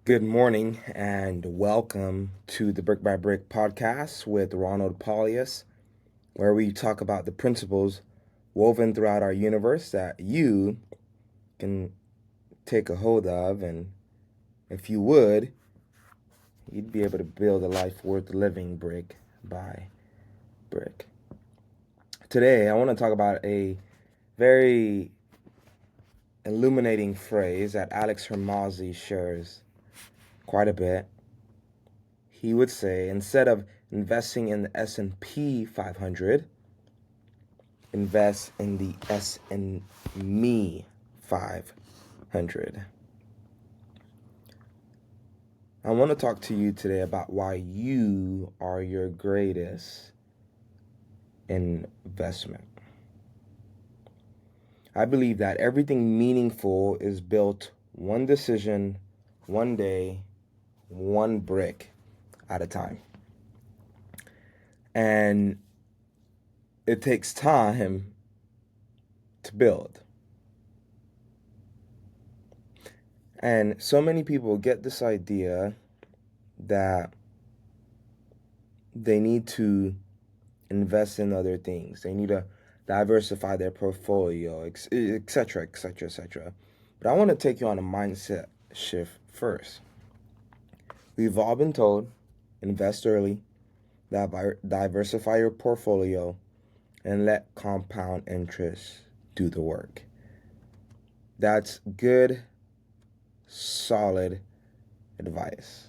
Good morning and welcome to the Brick by Brick podcast with Ronald Pauleus, where we talk about the principles woven throughout our universe that you can take a hold of, and if you would, you'd be able to build a life worth living brick by brick. Today, I want to talk about a very illuminating phrase that Alex Hermosi shares quite a bit. He would say, instead of investing in the S&P 500, invest in the S&ME 500. I want to talk to you today about why you are your greatest investment. I believe that everything meaningful is built one decision, one day, one brick at a time. And it takes time to build. And so many people get this idea that they need to invest in other things. They need to diversify their portfolio, etc., etc., etc. But I want to take you on a mindset shift first. We've all been told, invest early, diversify your portfolio, and let compound interest do the work. That's good, solid advice.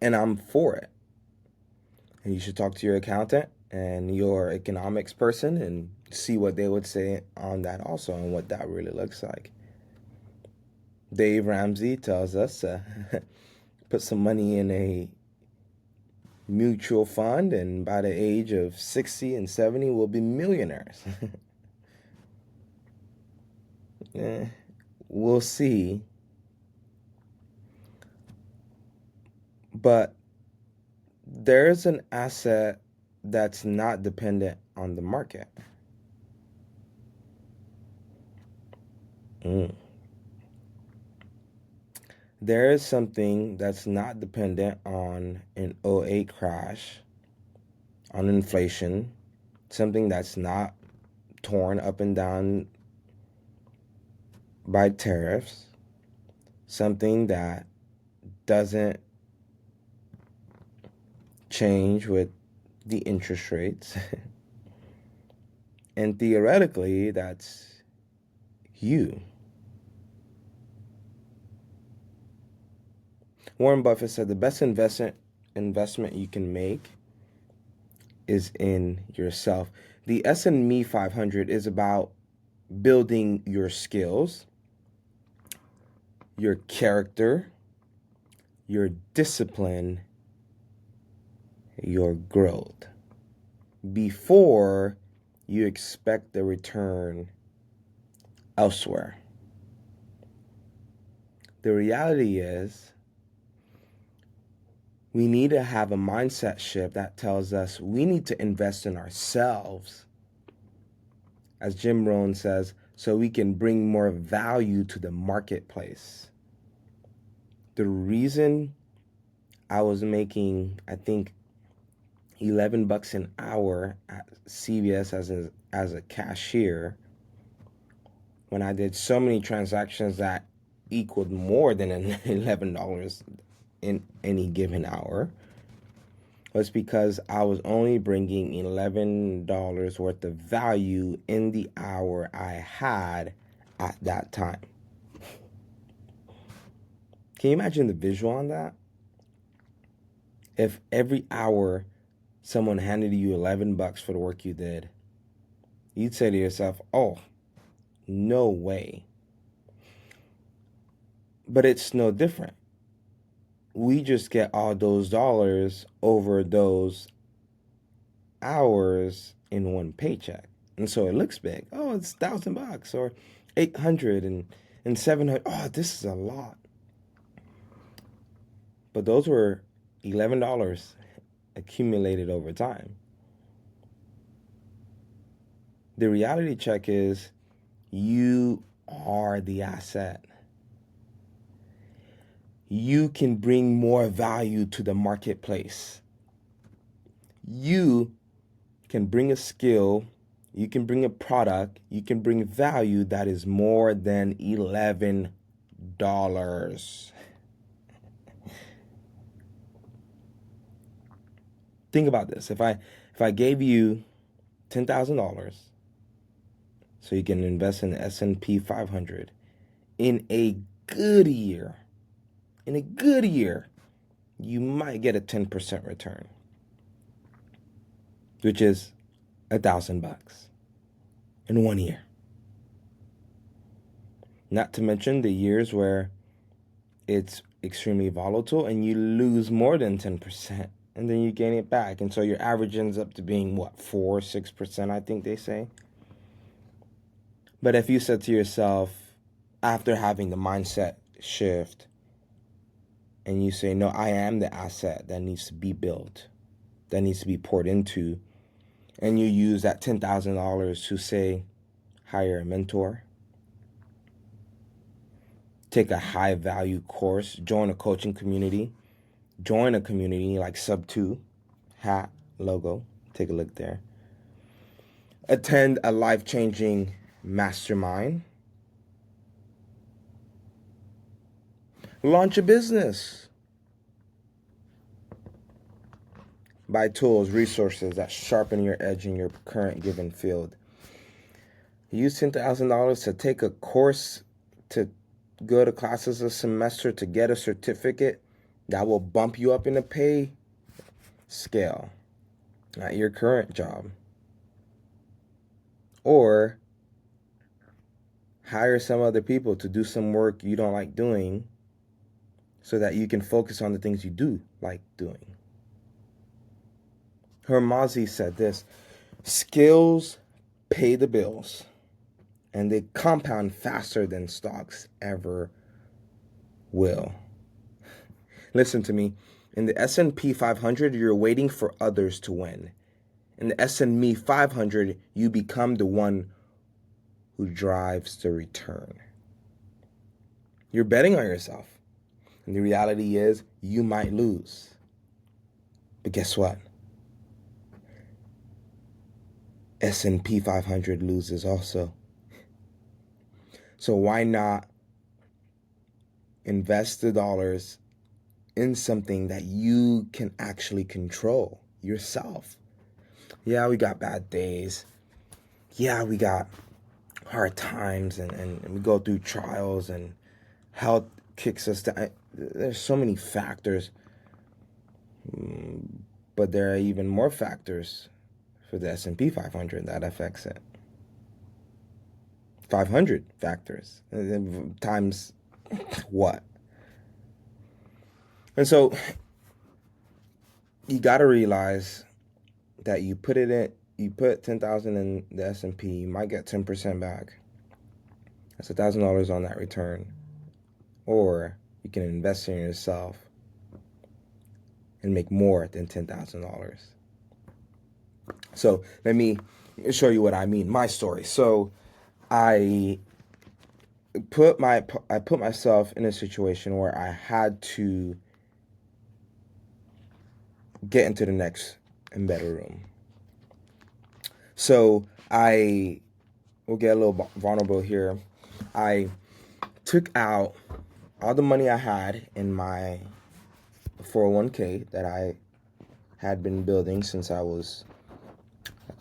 And I'm for it. And you should talk to your accountant and your economics person and see what they would say on that also and what that really looks like. Dave Ramsey tells us put some money in a mutual fund, and by the age of 60 and 70, we'll be millionaires. We'll see. But there's an asset that's not dependent on the market. There is something that's not dependent on an '08 crash, on inflation, something that's not torn up and down by tariffs, something that doesn't change with the interest rates. And theoretically, that's you. Warren Buffett said the best investment you can make is in yourself. The S&Me 500 is about building your skills, your character, your discipline, your growth before you expect the return elsewhere. The reality is, we need to have a mindset shift that tells us we need to invest in ourselves, as Jim Rohn says, so we can bring more value to the marketplace. The reason I was making, I think, $11 an hour at CVS as a cashier, when I did so many transactions that equaled more than $11 in any given hour, was because I was only bringing $11 worth of value in the hour I had at that time. Can you imagine the visual on that? If every hour someone handed you $11 for the work you did, you'd say to yourself, oh, no way. But it's no different. We just get all those dollars over those hours in one paycheck. And so it looks big. Oh, it's $1,000 or 800 and 700. Oh, this is a lot. But those were $11 accumulated over time. The reality check is you are the asset. you can bring more value to the marketplace. You can bring a skill, you can bring a product, you can bring value that is more than $11. Think about this. If I gave you $10,000 so you can invest in the S&P 500 in a good year, you might get a 10% return, which is $1,000 in 1 year. Not to mention the years where it's extremely volatile and you lose more than 10% and then you gain it back. And so your average ends up to being what, 4-6%, I think they say. But if you said to yourself, after having the mindset shift, and you say, no, I am the asset that needs to be built, that needs to be poured into, and you use that $10,000 to, say, hire a mentor, take a high value course, join a coaching community, join a community like Sub2, hat, logo, take a look there, attend a life-changing mastermind, launch a business, buy tools, resources that sharpen your edge in your current given field. Use $10,000 to take a course, to go to classes a semester, to get a certificate that will bump you up in the pay scale at your current job. Or hire some other people to do some work you don't like doing so that you can focus on the things you do like doing. Hermazi said this: skills pay the bills, and they compound faster than stocks ever will. Listen to me. In the S&P 500, you're waiting for others to win. In the S&ME 500, you become the one who drives the return. You're betting on yourself. And the reality is, you might lose. But guess what? S&P 500 loses also. So why not invest the dollars in something that you can actually control yourself? Yeah, we got bad days. Yeah, we got hard times and we go through trials and health kicks us down. There's so many factors. But there are even more factors for the S&P 500 that affects it. 500 factors times what? And so you got to realize that you put 10,000 in the S&P, you might get 10% back. That's $1,000 on that return. Or you can invest in yourself and make more than $10,000. So let me show you what I mean. My story. So I put myself in a situation where I had to get into the next and better room. So I will get a little vulnerable here. I took out all the money I had in my 401k that I had been building since I was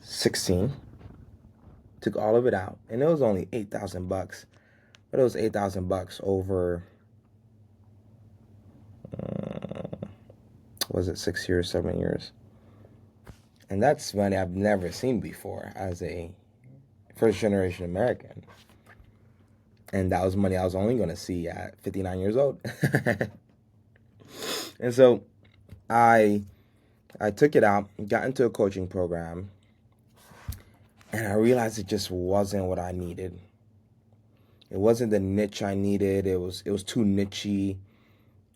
16. Took all of it out, and it was only $8,000, but it was $8,000 over, was it 6 years, 7 years? And that's money I've never seen before as a first generation American. And that was money I was only going to see at 59 years old. And so I took it out, got into a coaching program, and I realized it just wasn't what I needed. It wasn't the niche I needed. It was too nichey,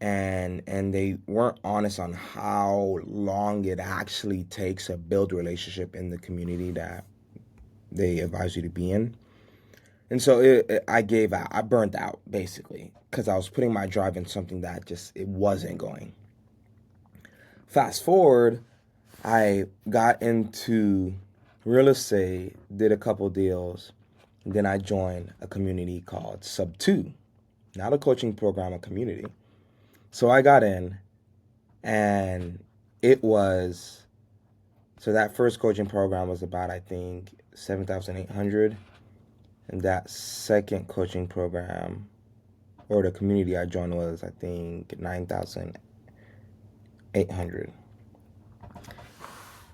and they weren't honest on how long it actually takes to build a relationship in the community that they advise you to be in. And so I gave out. I burnt out basically because I was putting my drive in something that just it wasn't going. Fast forward, I got into real estate, did a couple deals, and then I joined a community called Sub 2, not a coaching program, a community. So I got in, and it was so that first coaching program was about, I think, 7,800, and that second coaching program or the community I joined was, I think, 9,800.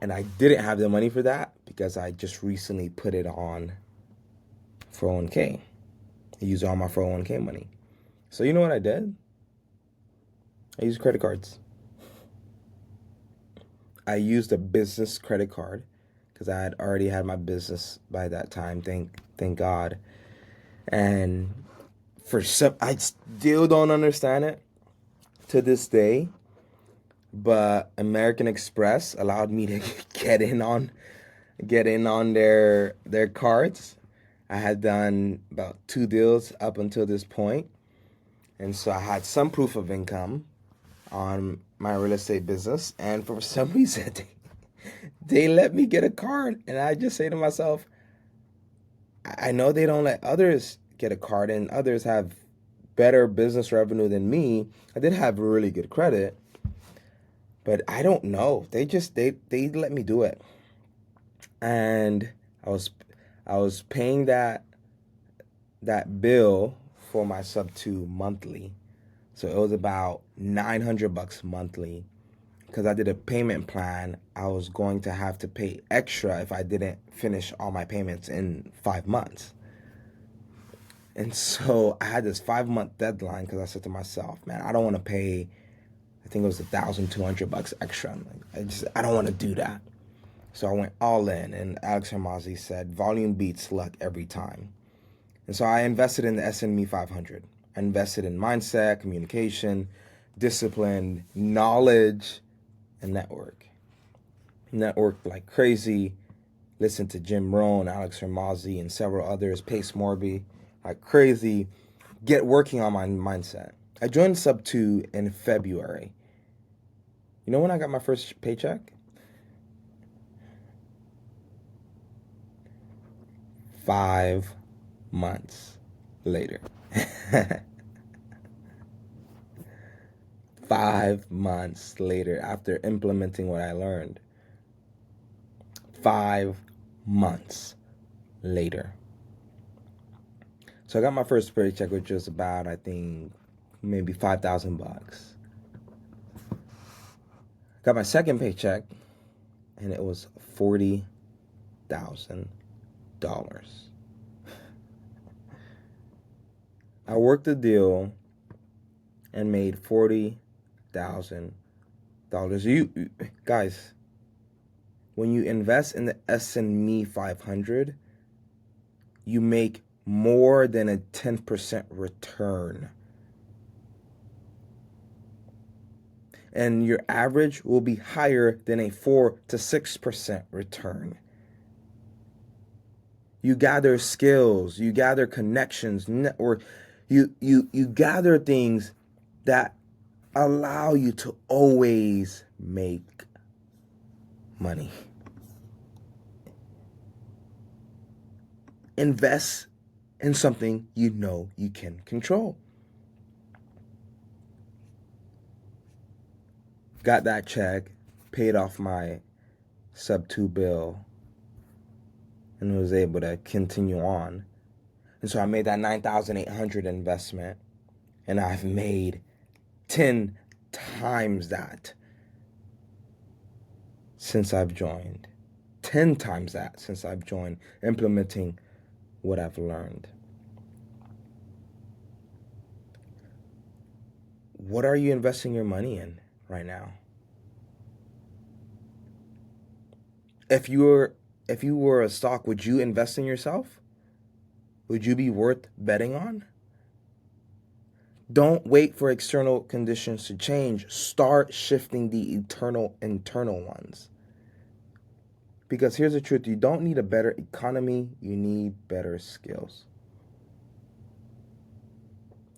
And I didn't have the money for that because I just recently put it on 401k. I used all my 401k money. So you know what I did? I used credit cards. I used a business credit card because I had already had my business by that time. Thank God. And for some, I still don't understand it to this day. But American Express allowed me to get in on their cards. I had done about 2 deals up until this point, and so I had some proof of income on my real estate business. And for some reason, they let me get a card, and I just say to myself, I know they don't let others get a card, and others have better business revenue than me. I did have really good credit, but I don't know. They let me do it, and I was I was paying that bill for my sub 2 monthly. So it was about $900 monthly. Because I did a payment plan, I was going to have to pay extra if I didn't finish all my payments in 5 months. And so I had this 5 month deadline because I said to myself, man, I don't want to pay, I think it was $1,200 extra. I'm like, I don't want to do that. So I went all in, and Alex Hermazi said, volume beats luck every time. And so I invested in the S&ME 500. I invested in mindset, communication, discipline, knowledge, and network. Networked like crazy. Listened to Jim Rohn, Alex Hermazi, and several others, Pace Morby, like crazy. Get working on my mindset. I joined Sub 2 in February. You know when I got my first paycheck? 5 months later. 5 months later, after implementing what I learned. 5 months later. So I got my first paycheck, which was about, I think, maybe $5,000. Got my second paycheck, and it was $40,000. I worked a deal and made $40,000. You guys, when you invest in the S&ME 500, you make more than a 10% return. And your average will be higher than a 4 to 6% return. You gather skills, you gather connections, network, you gather things that allow you to always make money. Invest in something you know you can control. Got that check, paid off my sub 2 bill, and was able to continue on. And so I made that 9,800 investment, and I've made 10 times that since I've joined. 10 times that since I've joined, implementing what I've learned. What are you investing your money in right now? If you were a stock, would you invest in yourself? Would you be worth betting on? Don't wait for external conditions to change. Start shifting the internal ones. Because here's the truth, you don't need a better economy, you need better skills.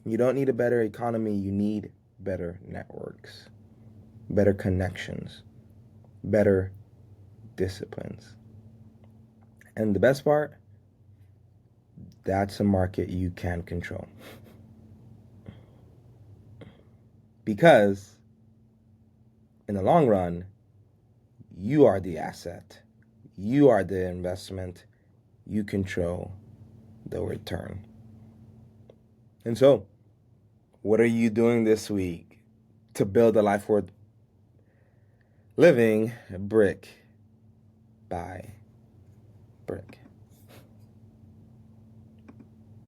You don't need a better economy. You need better networks, better connections, better disciplines. And the best part, that's a market you can control. Because in the long run, you are the asset. You are the investment. You control the return. And so, what are you doing this week to build a life worth living brick by brick?